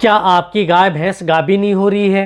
क्या आपकी गाय भैंस गाभी नहीं हो रही है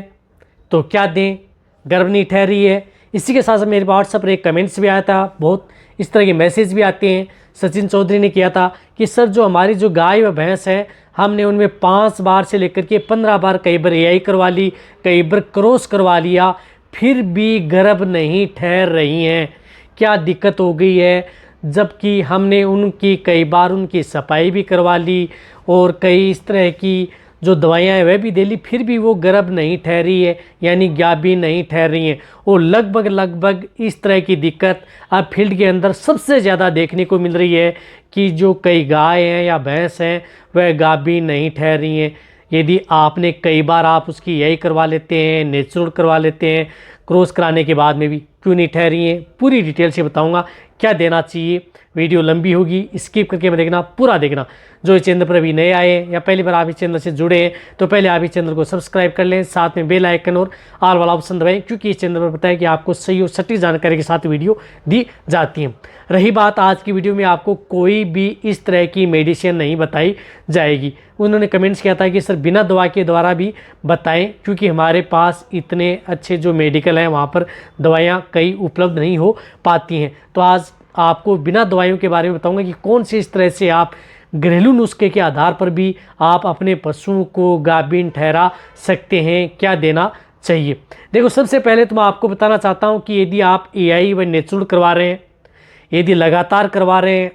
तो क्या दें, गर्भ नहीं ठहर रही है। इसी के साथ साथ मेरे व्हाट्सएप पर एक कमेंट्स भी आया था, बहुत इस तरह के मैसेज भी आते हैं। सचिन चौधरी ने किया था कि सर जो हमारी जो गाय व भैंस है हमने उनमें 5 बार से लेकर के 15 बार, कई बार एआई करवा ली, कई बार क्रॉस करवा लिया, फिर भी गर्भ नहीं ठहर रही हैं, क्या दिक्कत हो गई है। जबकि हमने उनकी कई बार उनकी सफाई भी करवा ली और कई इस तरह की जो दवाइयाँ हैं वह भी दे ली, फिर भी वो गर्भ नहीं ठहरी है, यानी गाभी नहीं ठहर रही हैं। और लगभग इस तरह की दिक्कत अब फील्ड के अंदर सबसे ज़्यादा देखने को मिल रही है कि जो कई गाय हैं या भैंस हैं वह गाभी नहीं ठहर रही हैं। यदि आपने कई बार आप उसकी यही करवा लेते हैं, नेचुरल करवा लेते हैं, क्रॉस कराने के बाद में भी क्यों नहीं ठहरी हैं, पूरी डिटेल से बताऊंगा क्या देना चाहिए। वीडियो लंबी होगी, स्किप करके मैं देखना, पूरा देखना। जो इस चैनल पर अभी नए आए हैं या पहली बार आप इस चैनल से जुड़े हैं तो पहले आप इस चैनल को सब्सक्राइब कर लें, साथ में बेल आइकन और ऑल वाला ऑप्शन दबाएं, क्योंकि इस चैनल पर पता है कि आपको सही और सटीक जानकारी के साथ वीडियो दी जाती है। रही बात आज की वीडियो में, आपको कोई भी इस तरह की मेडिसिन नहीं बताई जाएगी। उन्होंने कमेंट्स किया था कि सर बिना दवा के द्वारा भी बताएं, क्योंकि हमारे पास इतने अच्छे जो मेडिकल हैं वहाँ पर दवाइयाँ कई उपलब्ध नहीं हो पाती हैं। तो आज आपको बिना दवाइयों के बारे में बताऊंगा कि कौन सी इस तरह से आप घरेलू नुस्खे के आधार पर भी आप अपने पशुओं को गाभीन ठहरा सकते हैं, क्या देना चाहिए। देखो, सबसे पहले तो मैं आपको बताना चाहता हूं कि यदि आप एआई व नेचुरल करवा रहे हैं, यदि लगातार करवा रहे हैं,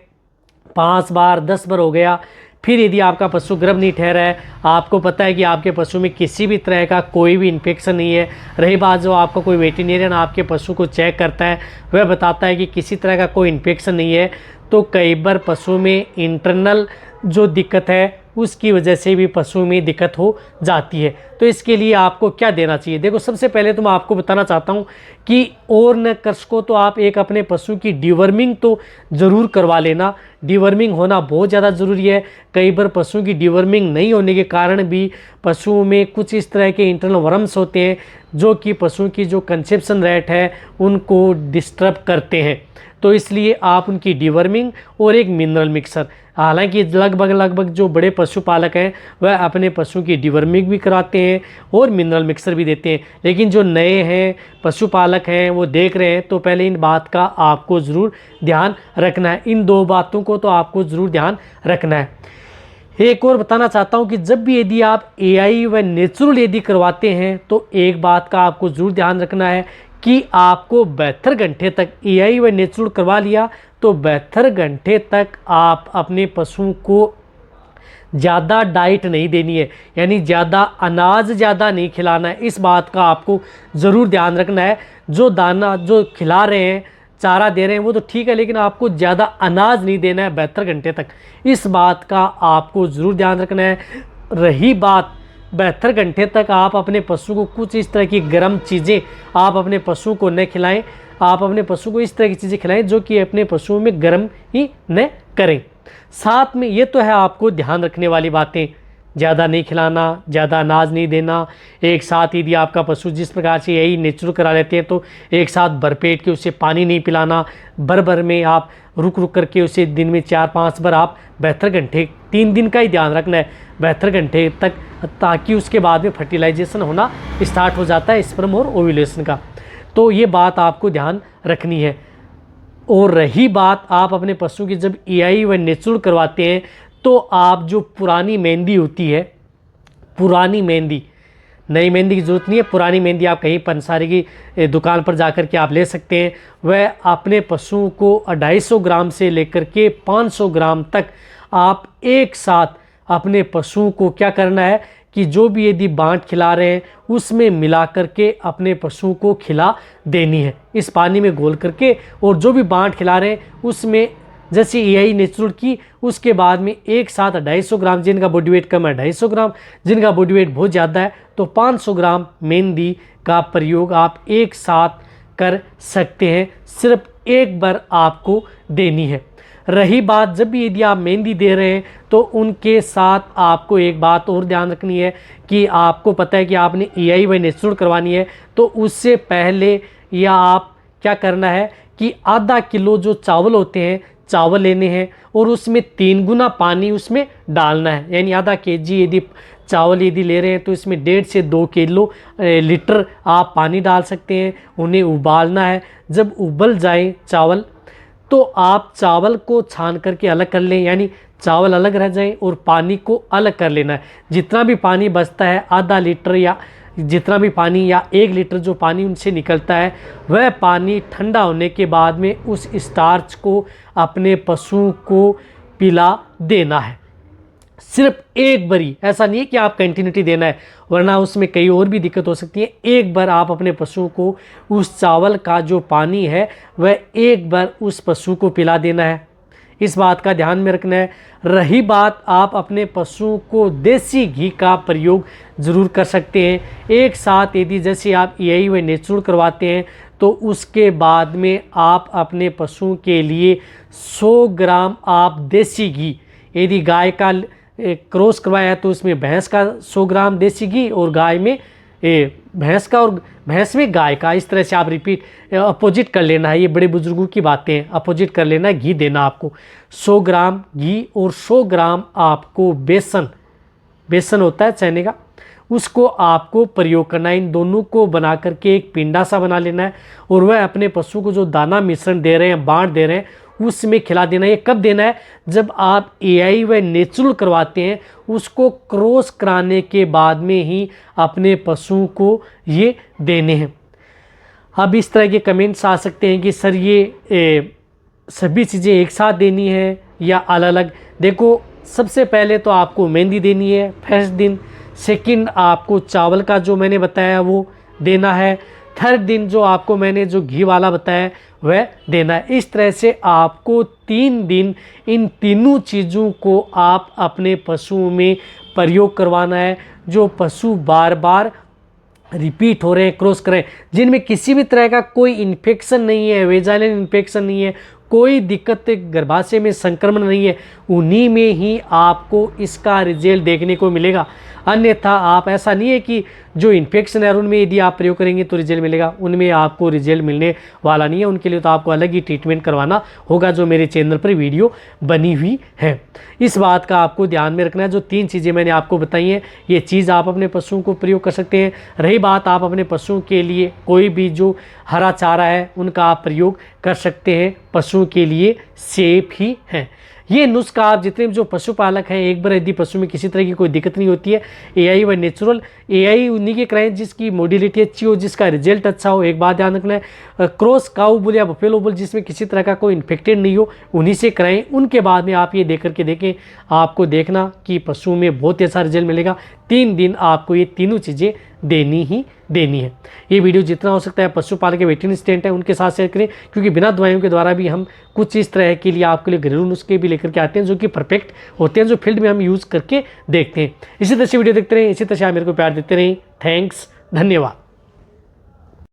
5 बार 10 बार हो गया, फिर यदि आपका पशु गर्भ नहीं ठहरा है, आपको पता है कि आपके पशु में किसी भी तरह का कोई भी इन्फेक्शन नहीं है। रही बात, जो आपका कोई वेटरनरियन आपके पशु को चेक करता है वह बताता है कि किसी तरह का कोई इन्फेक्शन नहीं है, तो कई बार पशु में इंटरनल जो दिक्कत है उसकी वजह से भी पशु में दिक्कत हो जाती है। तो इसके लिए आपको क्या देना चाहिए। देखो, सबसे पहले तो मैं आपको बताना चाहता हूँ कि और न कर्स को तो आप एक अपने पशु की डिवर्मिंग तो ज़रूर करवा लेना। डिवर्मिंग होना बहुत ज़्यादा ज़रूरी है। कई बार पशु की डिवर्मिंग नहीं होने के कारण भी पशुओं में कुछ इस तरह के इंटरनल वर्म्स होते हैं जो कि पशुओं की जो कंसेप्शन रेट है उनको डिस्टर्ब करते हैं। तो इसलिए आप उनकी डिवर्मिंग और एक मिनरल मिक्सर, हालांकि लगभग जो बड़े पशुपालक हैं वह अपने पशु की डिवर्मिंग भी कराते हैं और मिनरल मिक्सर भी देते हैं, लेकिन जो नए हैं पशुपालक हैं वो देख रहे हैं, तो पहले इन बात का आपको ज़रूर ध्यान रखना है। इन 2 बातों को तो आपको ज़रूर ध्यान रखना है। एक और बताना चाहता हूं कि जब भी यदि आप एआई व नेचुरल यदि करवाते हैं तो एक बात का आपको ज़रूर ध्यान रखना है कि आपको 72 घंटे तक एआई व नेचुरल करवा लिया तो 72 घंटे तक आप अपने पशुओं को ज़्यादा डाइट नहीं देनी है, यानी ज़्यादा अनाज ज़्यादा नहीं खिलाना है। इस बात का आपको ज़रूर ध्यान रखना है। जो दाना जो खिला रहे हैं, चारा दे रहे हैं वो तो ठीक है, लेकिन आपको ज़्यादा अनाज नहीं देना है 72 घंटे तक। इस बात का आपको ज़रूर ध्यान रखना है। रही बात 72 घंटे तक आप अपने पशु को कुछ इस तरह की गर्म चीज़ें आप अपने पशु को न खिलाएं। आप अपने पशु को इस तरह की चीज़ें खिलाएं जो कि अपने पशुओं में गर्म ही न करें। साथ में ये तो है आपको ध्यान रखने वाली बातें, ज़्यादा नहीं खिलाना, ज़्यादा अनाज नहीं देना। एक साथ यदि आपका पशु जिस प्रकार से यही नेचुरल करा लेते हैं तो एक साथ भरपेट के उसे पानी नहीं पिलाना, भर में आप रुक करके उसे दिन में 4-5 बार आप 72 घंटे, 3 दिन का ही ध्यान रखना है 72 घंटे तक, ताकि उसके बाद में फर्टिलाइजेशन होना स्टार्ट हो जाता है, स्पर्म और ओव्यूलेशन का। तो ये बात आपको ध्यान रखनी है। और रही बात आप अपने पशु की जब एआई व नेचुरल करवाते हैं तो आप जो पुरानी मेहंदी होती है, पुरानी मेहंदी, नई मेहंदी की ज़रूरत नहीं है, पुरानी मेहंदी आप कहीं पंसारी की दुकान पर जाकर के आप ले सकते हैं। वह अपने पशुओं को 250 ग्राम से लेकर के 500 ग्राम तक आप एक साथ अपने पशुओं को क्या करना है कि जो भी यदि बांट खिला रहे हैं उसमें मिला करके अपने पशुओं को खिला देनी है, इस पानी में घोल करके। और जो भी बांट खिला रहे हैं उसमें जैसे एआई नेचुरल की, उसके बाद में एक साथ 250 ग्राम, जिनका बॉडी वेट कम है 250 ग्राम, जिनका बॉडी वेट बहुत ज़्यादा है तो 500 ग्राम मेहंदी का प्रयोग आप एक साथ कर सकते हैं। सिर्फ एक बार आपको देनी है। रही बात, जब भी यदि आप मेहंदी दे रहे हैं तो उनके साथ आपको एक बात और ध्यान रखनी है कि आपको पता है कि आपने एआई व नेचुरल करवानी है, तो उससे पहले या आप क्या करना है कि आधा किलो जो चावल होते हैं, चावल लेने हैं और उसमें 3 गुना पानी उसमें डालना है, यानी आधा केजी यदि चावल यदि ले रहे हैं तो इसमें 1.5 से 2 लीटर आप पानी डाल सकते हैं। उन्हें उबालना है। जब उबल जाए चावल तो आप चावल को छान करके अलग कर लें, यानी चावल अलग रह जाए और पानी को अलग कर लेना है। जितना भी पानी बचता है, आधा लीटर या जितना भी पानी या 1 लीटर जो पानी उनसे निकलता है, वह पानी ठंडा होने के बाद में उस स्टार्च को अपने पशुओं को पिला देना है। सिर्फ एक बारी, ऐसा नहीं है कि आप कंटिन्यूटी देना है, वरना उसमें कई और भी दिक्कत हो सकती है। एक बार आप अपने पशु को उस चावल का जो पानी है वह एक बार उस पशु को पिला देना है। इस बात का ध्यान में रखना है। रही बात, आप अपने पशुओं को देसी घी का प्रयोग ज़रूर कर सकते हैं। एक साथ यदि जैसे आप एआई व नेचुरल करवाते हैं तो उसके बाद में आप अपने पशुओं के लिए 100 ग्राम आप देसी घी, यदि गाय का क्रॉस करवाया तो उसमें भैंस का 100 ग्राम देसी घी और गाय में भैंस का और भैंस में गाय का, इस तरह से आप रिपीट अपोजिट कर लेना है। ये बड़े बुजुर्गों की बातें हैं, अपोजिट कर लेना है। घी देना आपको 100 ग्राम घी और 100 ग्राम आपको बेसन होता है चने का, उसको आपको प्रयोग करना है। इन दोनों को बना करके एक पिंडा सा बना लेना है और वह अपने पशु को जो दाना मिश्रण दे रहे हैं, बांट दे रहे हैं, उसमें खिला देना है। ये कब देना है? जब आप एआई व नेचुरल करवाते हैं, उसको क्रॉस कराने के बाद में ही अपने पशुओं को ये देने हैं। अब इस तरह के कमेंट्स आ सकते हैं कि सर ये सभी चीज़ें एक साथ देनी है या अलग अलग। देखो, सबसे पहले तो आपको मेहंदी देनी है फर्स्ट दिन, सेकंड आपको चावल का जो मैंने बताया वो देना है, थर्ड दिन जो आपको मैंने जो घी वाला बताया वह देना है। इस तरह से आपको 3 दिन इन तीनों चीज़ों को आप अपने पशुओं में प्रयोग करवाना है। जो पशु बार बार रिपीट हो रहे हैं, क्रॉस करें, जिनमें किसी भी तरह का कोई इन्फेक्शन नहीं है, वेजाइनल इन्फेक्शन नहीं है, कोई दिक्कत गर्भाशय में संक्रमण नहीं है, उन्हीं में ही आपको इसका रिजल्ट देखने को मिलेगा। अन्यथा आप, ऐसा नहीं है कि जो इन्फेक्शन है उनमें यदि आप प्रयोग करेंगे तो रिजल्ट मिलेगा, उनमें आपको रिजल्ट मिलने वाला नहीं है। उनके लिए तो आपको अलग ही ट्रीटमेंट करवाना होगा, जो मेरे चैनल पर वीडियो बनी हुई है। इस बात का आपको ध्यान में रखना है। जो 3 चीज़ें मैंने आपको बताई हैं, ये चीज़ आप अपने पशुओं को प्रयोग कर सकते हैं। रही बात, आप अपने पशुओं के लिए कोई भी जो हरा चारा है उनका आप प्रयोग कर सकते हैं, पशुओं के लिए सेफ ही है। ये नुस्खा आप जितने भी जो पशुपालक हैं, एक बार यदि पशु में किसी तरह की कोई दिक्कत नहीं होती है, एआई व नेचुरल, एआई उन्हीं के कराएं जिसकी मोडिलिटी अच्छी हो, जिसका रिजल्ट अच्छा हो। एक बात ध्यान रखना है, क्रॉस काऊ बुल या बफेलो बुल जिसमें किसी तरह का कोई इन्फेक्टेड नहीं हो, उन्हीं से कराएं। उनके बाद में आप ये देख करके देखें, आपको देखना कि पशु में बहुत ही अच्छा रिजल्ट मिलेगा। 3 दिन आपको ये तीनों चीज़ें देनी ही देनी है। ये वीडियो जितना हो सकता है पशुपालक के वेटरनरी असिस्टेंट है उनके साथ शेयर करें, क्योंकि बिना दवाइयों के द्वारा भी हम कुछ इस तरह के लिए आपके लिए घरेलू नुस्खे भी लेकर के आते हैं जो कि परफेक्ट होते हैं, जो फील्ड में हम यूज़ करके देखते हैं। इसी तरह से वीडियो देखते रहें, इसी तरह से आप मेरे को प्यार देते रहें। थैंक्स, धन्यवाद।